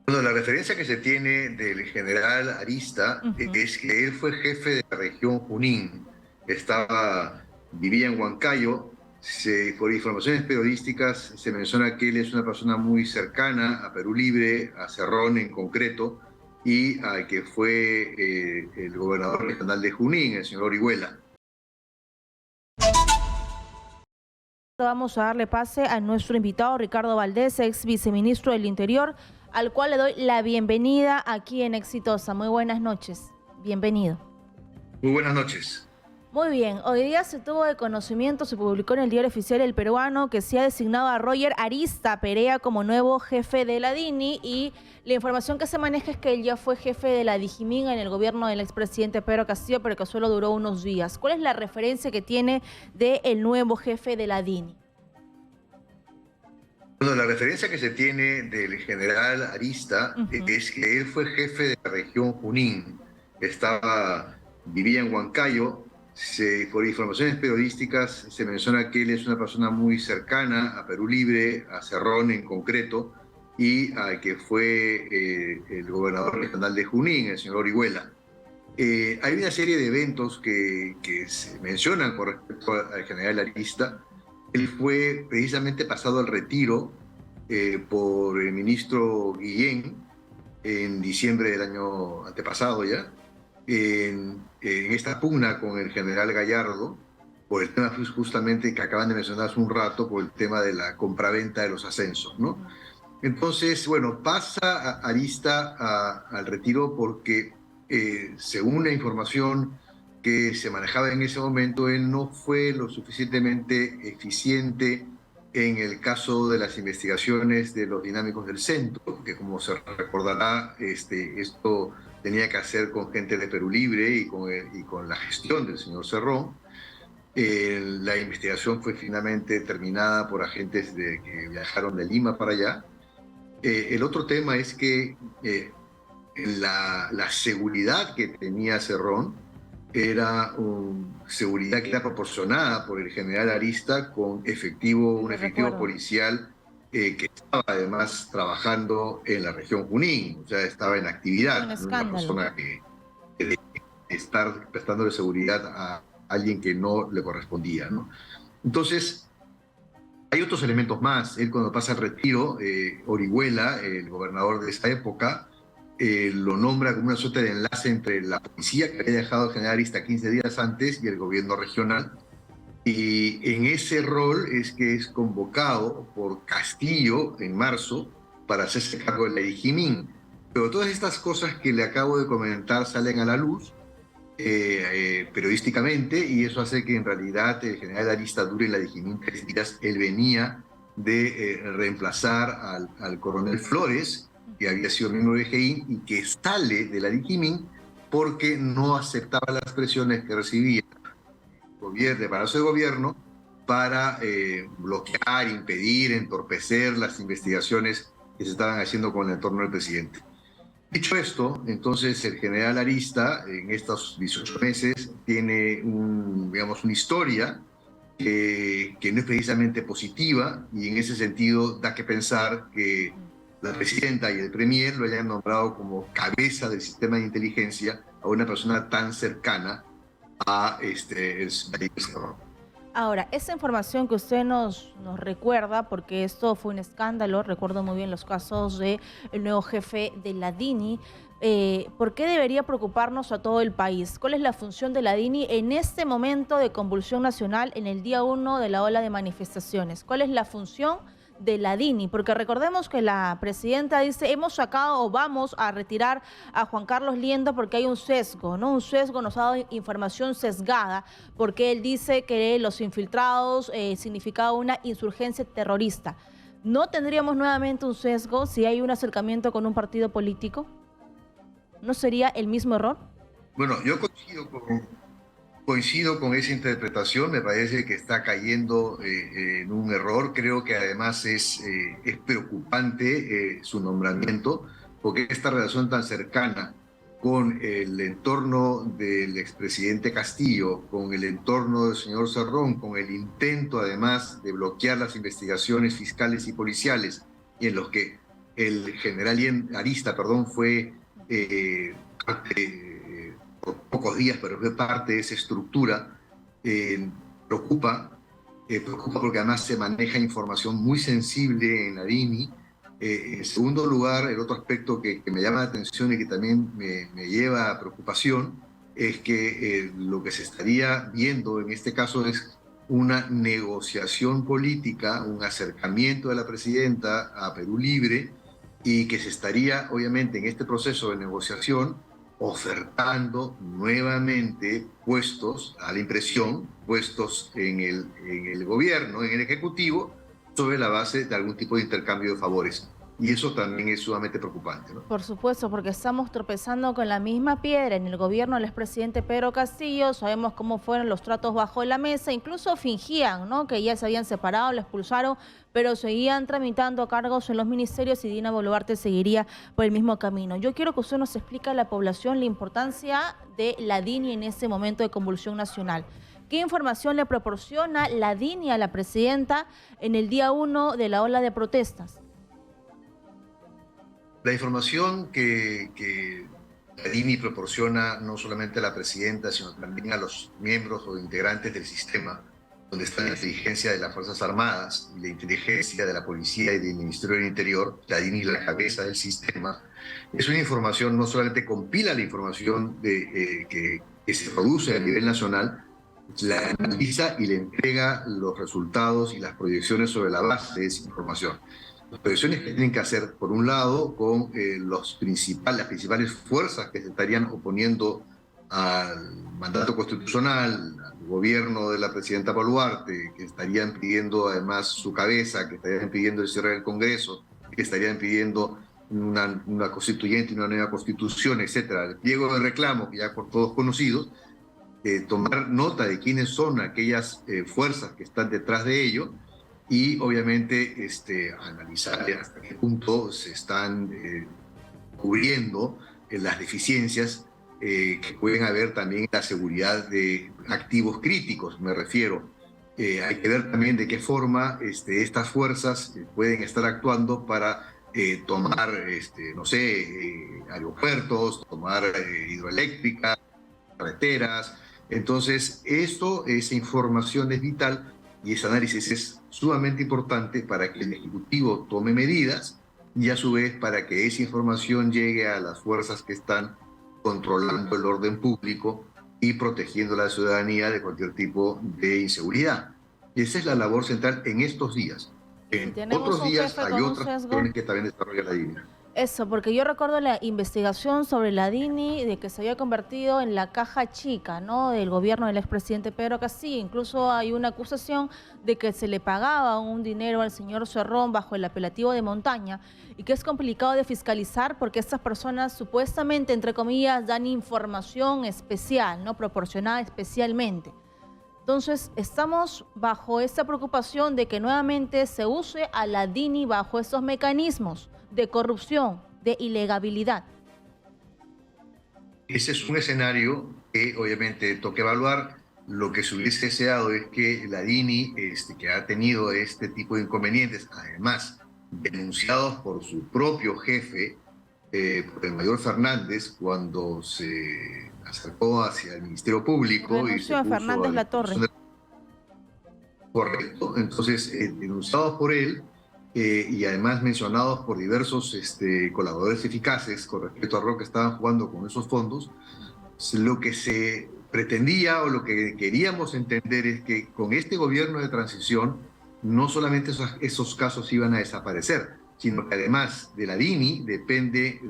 Bueno, la referencia que se tiene del general Arista Ujú. es que él fue jefe de la región Junín, vivía en Huancayo. Por informaciones periodísticas se menciona que él es una persona muy cercana a Perú Libre, a Cerrón en concreto, y al que fue el gobernador regional de Junín, el señor Orihuela. Vamos a darle pase a nuestro invitado Ricardo Valdés, ex viceministro del Interior, al cual le doy la bienvenida aquí en Exitosa. Muy buenas noches. Bienvenido. Muy buenas noches. Muy bien, hoy día se tuvo de conocimiento, se publicó en el Diario Oficial El Peruano que se ha designado a Roger Arista Perea como nuevo jefe de la DINI, y la información que se maneja es que él ya fue jefe de la Digimin en el gobierno del expresidente Pedro Castillo, pero que solo duró unos días. ¿Cuál es la referencia que tiene del nuevo jefe de la DINI? Bueno, la referencia que se tiene del general Arista Ujú. es que él fue jefe de la región Junín, vivía en Huancayo. Por informaciones periodísticas se menciona que él es una persona muy cercana a Perú Libre, a Cerrón en concreto, y al que fue el gobernador regional de Junín, el señor Orihuela. Hay una serie de eventos que se mencionan con respecto al general Arista. Él fue precisamente pasado al retiro por el ministro Guillén en diciembre del año antepasado ya, en esta pugna con el general Gallardo, por el tema justamente que acaban de mencionar hace un rato, por el tema de la compraventa de los ascensos, ¿no? Ujú. Entonces, bueno, pasa Arista al retiro porque, según la información que se manejaba en ese momento, él no fue lo suficientemente eficiente en el caso de las investigaciones de los dinámicos del centro, que como se recordará, esto tenía que hacer con gente de Perú Libre y con la gestión del señor Cerrón. La investigación fue finalmente terminada por agentes que viajaron de Lima para allá. El otro tema es que la seguridad que tenía Cerrón era seguridad que era proporcionada por el general Arista con Sí, un lo efectivo recuerdo. policial que estaba además trabajando en la región Junín, o sea, estaba en Fue un actividad, no una escándalo. persona que de estar prestándole seguridad a alguien que no le correspondía, ¿no? Entonces, hay otros elementos más. Él cuando pasa al retiro, Orihuela, el gobernador de esa época, lo nombra como una suerte de enlace entre la policía que había dejado el general Arista 15 días antes y el gobierno regional. Y en ese rol es que es convocado por Castillo en marzo para hacerse cargo de la Digimin. Pero todas estas cosas que le acabo de comentar salen a la luz periodísticamente, y eso hace que en realidad el general Arista dure en la Digimin 3 días. Él venía de reemplazar al coronel Flores, que había sido miembro de GI y que sale de la Digimin porque no aceptaba las presiones que recibía el Palacio de Gobierno para bloquear, impedir, entorpecer las investigaciones que se estaban haciendo con el entorno del presidente. Dicho esto, entonces el general Arista en estos 18 meses tiene digamos, una historia que no es precisamente positiva, y en ese sentido da que pensar que la presidenta y el premier lo hayan nombrado como cabeza del sistema de inteligencia a una persona tan cercana a el Cerrón. Ahora, esa información que usted nos recuerda, porque esto fue un escándalo, recuerdo muy bien los casos del nuevo jefe de la DINI, ¿por qué debería preocuparnos a todo el país? ¿Cuál es la función de la DINI en este momento de convulsión nacional, en el día 1 de la ola de manifestaciones? ¿Cuál es la función de la DINI? Porque recordemos que la presidenta dice, hemos sacado o vamos a retirar a Juan Carlos Liendo porque hay un sesgo, ¿no? Un sesgo, nos ha dado información sesgada, porque él dice que los infiltrados significaba una insurgencia terrorista. ¿No tendríamos nuevamente un sesgo si hay un acercamiento con un partido político? ¿No sería el mismo error? Bueno, yo coincido con esa interpretación. Me parece que está cayendo en un error. Creo que además es preocupante su nombramiento, porque esta relación tan cercana con el entorno del expresidente Castillo, con el entorno del señor Cerrón, con el intento además de bloquear las investigaciones fiscales y policiales, y en los que el general Arista, perdón, fue por pocos días, pero fue parte de esa estructura, preocupa, preocupa porque además se maneja información muy sensible en la DINI. En segundo lugar, el otro aspecto que me llama la atención y que también me lleva a preocupación es que lo que se estaría viendo en este caso es una negociación política, un acercamiento de la presidenta a Perú Libre, y que se estaría, obviamente, en este proceso de negociación ofertando nuevamente puestos, a la impresión, puestos en el gobierno, en el Ejecutivo, sobre la base de algún tipo de intercambio de favores. Y eso también es sumamente preocupante, ¿no? Por supuesto, porque estamos tropezando con la misma piedra. En el gobierno del expresidente Pedro Castillo sabemos cómo fueron los tratos bajo la mesa, incluso fingían, ¿no?, que ya se habían separado, lo expulsaron, pero seguían tramitando cargos en los ministerios y Dina Boluarte seguiría por el mismo camino. Yo quiero que usted nos explique a la población la importancia de la DINI en ese momento de convulsión nacional. ¿Qué información le proporciona la DINI a la presidenta en el día 1 de la ola de protestas? La información que la DINI proporciona no solamente a la presidenta, sino también a los miembros o integrantes del sistema, donde está la inteligencia de las Fuerzas Armadas y la inteligencia de la Policía y del Ministerio del Interior, la DINI es la cabeza del sistema, es una información, no solamente compila la información que se produce a nivel nacional, la analiza y le entrega los resultados y las proyecciones sobre la base de esa información. Las proyecciones que tienen que hacer, por un lado, con las principales fuerzas que se estarían oponiendo al mandato constitucional, al gobierno de la presidenta Boluarte, que estarían pidiendo además su cabeza, que estarían pidiendo el cierre del Congreso, que estarían pidiendo una constituyente, una nueva constitución, etcétera. El pliego de reclamo, que ya por todos conocidos, tomar nota de quiénes son aquellas fuerzas que están detrás de ello, y obviamente analizar hasta qué punto se están cubriendo las deficiencias que pueden haber también en la seguridad de activos críticos, me refiero. Hay que ver también de qué forma estas fuerzas pueden estar actuando para tomar, no sé, aeropuertos, tomar hidroeléctricas, carreteras. Entonces, esa información es vital y ese análisis es sumamente importante para que el Ejecutivo tome medidas y a su vez para que esa información llegue a las fuerzas que están controlando el orden público y protegiendo a la ciudadanía de cualquier tipo de inseguridad. Y esa es la labor central en estos días. En otros días hay otras acciones que también desarrolla la DINI. Eso, porque yo recuerdo la investigación sobre la DINI de que se había convertido en la caja chica, ¿no?, del gobierno del expresidente Pedro Castillo. Incluso hay una acusación de que se le pagaba un dinero al señor Cerrón bajo el apelativo de montaña y que es complicado de fiscalizar porque estas personas supuestamente, entre comillas, dan información especial, ¿no?, proporcionada especialmente. Entonces, estamos bajo esta preocupación de que nuevamente se use a la DINI bajo estos mecanismos de corrupción, de ilegalidad. Ese es un escenario que obviamente toca evaluar. Lo que se hubiese deseado es que la DINI, que ha tenido este tipo de inconvenientes, además denunciados por su propio jefe, por el mayor Fernández, cuando se acercó hacia el Ministerio Público Renunció y se a puso Fernández Latorre. Correcto. Entonces, denunciados por él y además mencionados por diversos colaboradores eficaces con respecto a lo que estaban jugando con esos fondos, lo que se pretendía o lo que queríamos entender es que con este gobierno de transición no solamente esos casos iban a desaparecer, sino que además de la DINI depende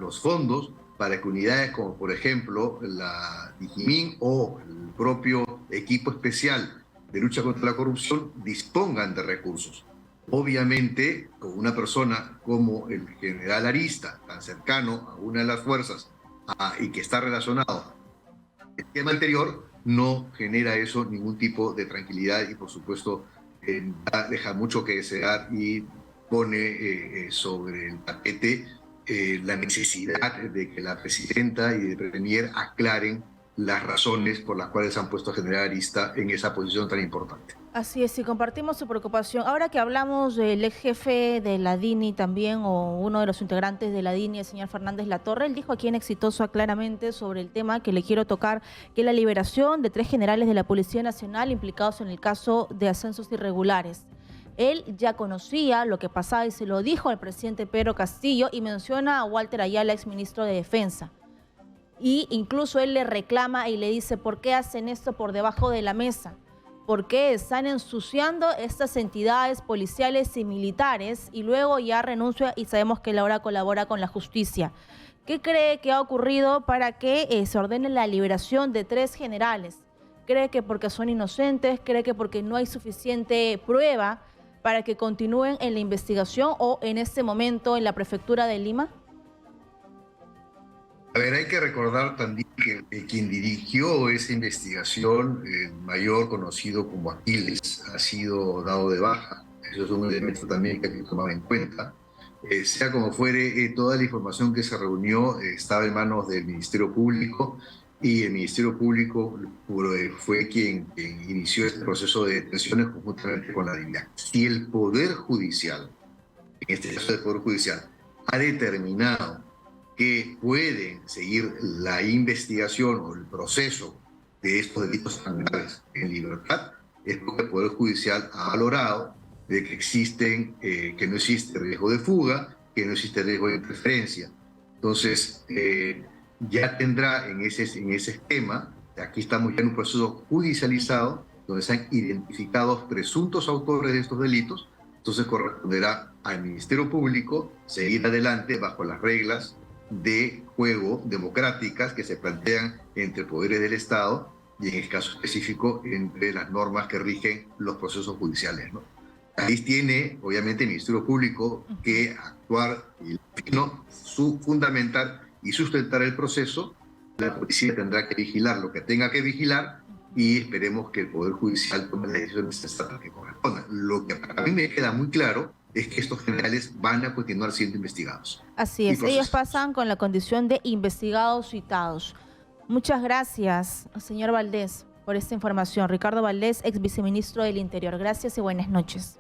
los fondos para que unidades como por ejemplo la DIGIMIN o el propio equipo especial de lucha contra la corrupción dispongan de recursos. Obviamente, con una persona como el general Arista, tan cercano a una de las fuerzas y que está relacionado el tema anterior, no genera eso ningún tipo de tranquilidad y por supuesto deja mucho que desear y pone sobre el tapete la necesidad de que la presidenta y el premier aclaren las razones por las cuales han puesto a General Arista en esa posición tan importante. Así es, y compartimos su preocupación. Ahora que hablamos del ex jefe de la DINI también, o uno de los integrantes de la DINI, el señor Fernández Latorre, él dijo aquí en Exitosa claramente sobre el tema que le quiero tocar, que es la liberación de 3 generales de la Policía Nacional implicados en el caso de ascensos irregulares. Él ya conocía lo que pasaba y se lo dijo al presidente Pedro Castillo, y menciona a Walter Ayala, exministro de Defensa. Y incluso él le reclama y le dice: ¿por qué hacen esto por debajo de la mesa? ¿Por qué están ensuciando estas entidades policiales y militares? Y luego ya renuncia, y sabemos que él ahora colabora con la justicia. ¿Qué cree que ha ocurrido para que se ordene la liberación de 3 generales? ¿Cree que porque son inocentes? ¿Cree que porque no hay suficiente prueba para que continúen en la investigación o en este momento en la prefectura de Lima? A ver, hay que recordar también que quien dirigió esa investigación, el mayor conocido como Aquiles, ha sido dado de baja. Eso es un elemento también que hay que tomar en cuenta. Sea como fuere, toda la información que se reunió estaba en manos del Ministerio Público, y el Ministerio Público fue quien inició este proceso de detenciones conjuntamente con la DINAC. Si el Poder Judicial, en este caso el Poder Judicial, ha determinado que pueden seguir la investigación o el proceso de estos delitos tan graves en libertad, es porque el Poder Judicial ha valorado de que que no existe riesgo de fuga, que no existe riesgo de interferencia. Entonces, ya tendrá en ese esquema, aquí estamos ya en un proceso judicializado, donde se han identificado presuntos autores de estos delitos. Entonces corresponderá al Ministerio Público seguir adelante bajo las reglas de juego democráticas que se plantean entre poderes del Estado, y en el caso específico entre las normas que rigen los procesos judiciales, ¿no? Ahí tiene, obviamente, el Ministerio Público que actuar y fundamentar y sustentar el proceso. La policía tendrá que vigilar lo que tenga que vigilar, y esperemos que el Poder Judicial tome las decisiones necesarias que correspondan. Lo que para mí me queda muy claro es que estos generales van a continuar siendo investigados. Así es, ellos pasan con la condición de investigados citados. Muchas gracias, señor Valdés, por esta información. Ricardo Valdés, ex viceministro del Interior. Gracias y buenas noches.